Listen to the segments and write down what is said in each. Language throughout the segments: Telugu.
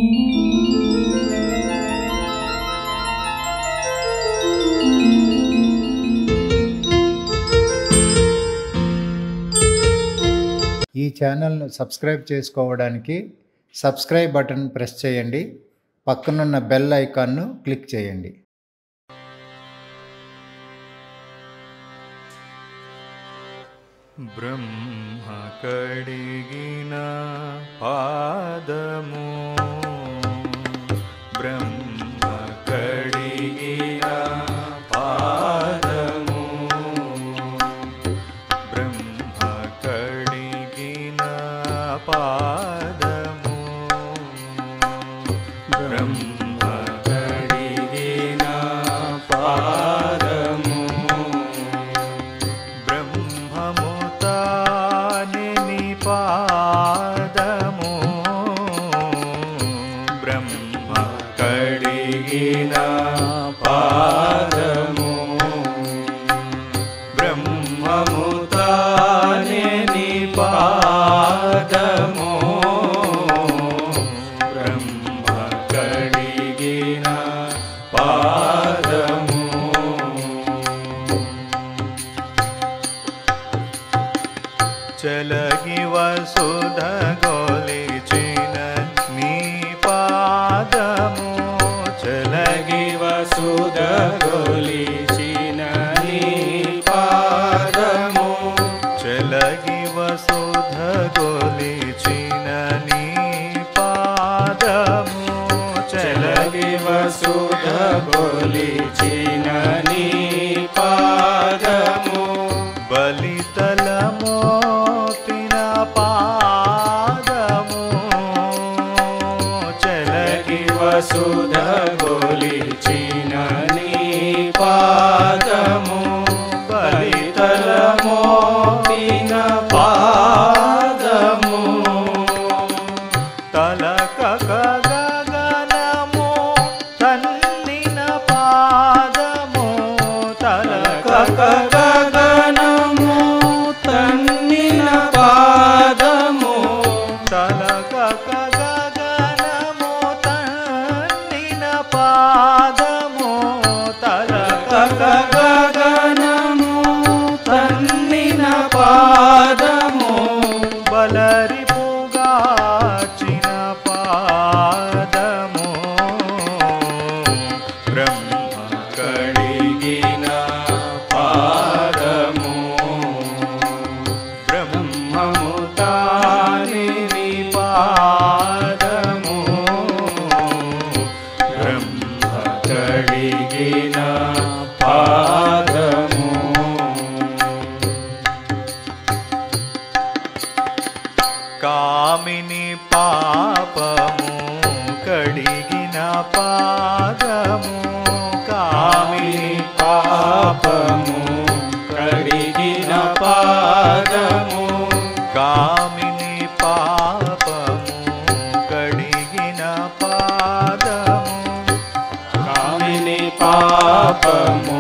ఈ ఛానల్ను సబ్స్క్రైబ్ చేసుకోవడానికి సబ్స్క్రైబ్ బటన్ ప్రెస్ చేయండి. పక్కనున్న బెల్ ఐకాన్ను క్లిక్ చేయండి. బ్రహ్మ కడిగిన పాదము, బ్రహ్మ కడిగిన పాదము, బ్రహ్మ కడిగిన పాదము, బ్రహ్మ కడిగిన పాదము, బ్రహ్మముతాని పాదము, బ్రహ్మ కడిగిన పాదము, బ్రహ్మముతాని పాదము, బ్రహ్మ కడిగిన పాదము. చలగి వసుధ గొలిచిన నీ పాదము, చలగి వసుధ గొలిచిన నీ పాదము, చలగి వసుధ గొలిచిన నీ పాదము, చలగి వసుధ గొలిచిన నీ పాదము, బలితలము పాదము, చలగి వసుధ గొలిచిన నీ పాదము, బలితలము పాదము, తలకక గగనము తన్నిన పాదము, తలకక గగనము తన్నిన పాదము, తలకక గగనము తన్నిన పాదము, తలకక గగనము తన్నిన పాదము, బలరిపుగాచిన పాదము, బ్రహ్మ కడిగిన పాదము, బ్రహ్మముతాని పాదము, బ్రహ్మ కడిగిన పాదము. కామిని పాపము కడిగిన పాదము, కామిని పాపము కడిగిన పాదము, కామిని పాపము కడిగిన పాదము, కామిని పాపము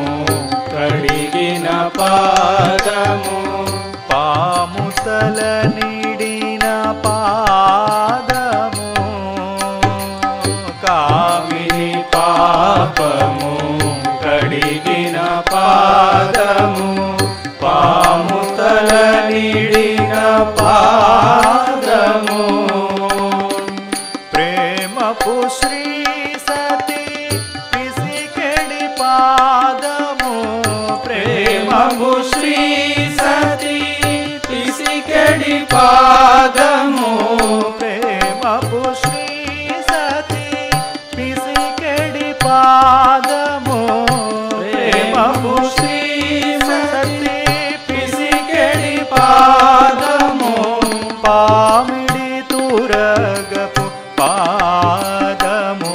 కడిగిన పాదము, పాముతల నీడిన పాదము, కామిని పాపము కడిగిన పాదము, పాముతల నీడిన పాదము, ప్రేమపు శ్రీ సతి పిసికెడి పాదము, ప్రేమపు శ్రీ సతి పిసికెడి పాదము, ప్రేమపు శ్రీ సతి పిసికెడి పాదము, ప్రేమపు శ్రీ సతి పిసికెడి పాదము, పామిడి తురగపు పాదము,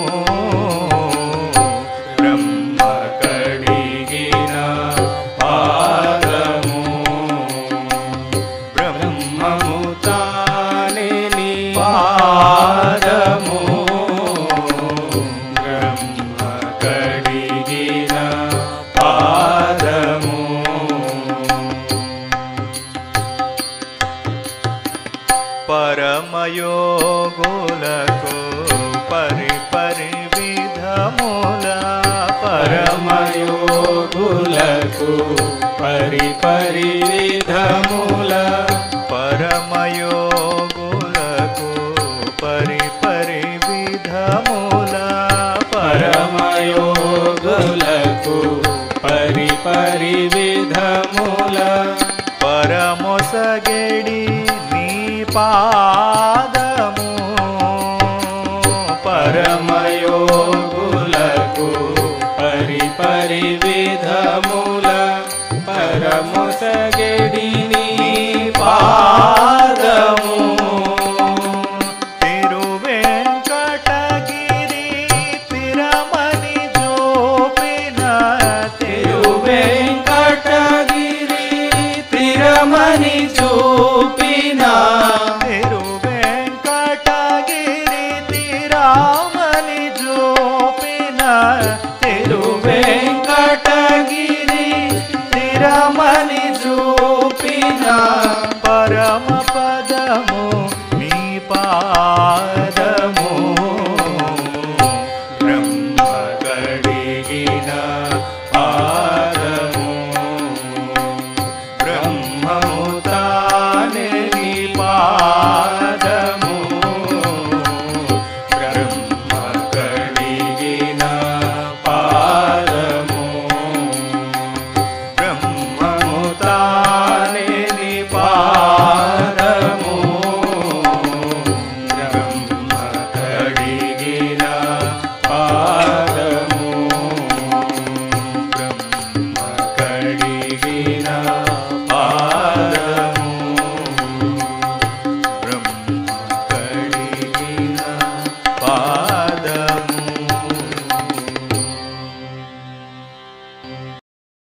బ్రహ్మ కడిగిన పాదము, బ్రహ్మముతాని పాదము, బ్రహ్మ కడిగిన పాదము. పరమయోగులకు పరమయోగులకు పరి పరి విధముల పరమయోగులకు పరి పరి విధముల పరమయోగులకు పరి పరి విధముల పరమొసగెడి నీ పాదము పరమయోగులకు పరి పరి విధముల పరమొసగెడి నీ పాదము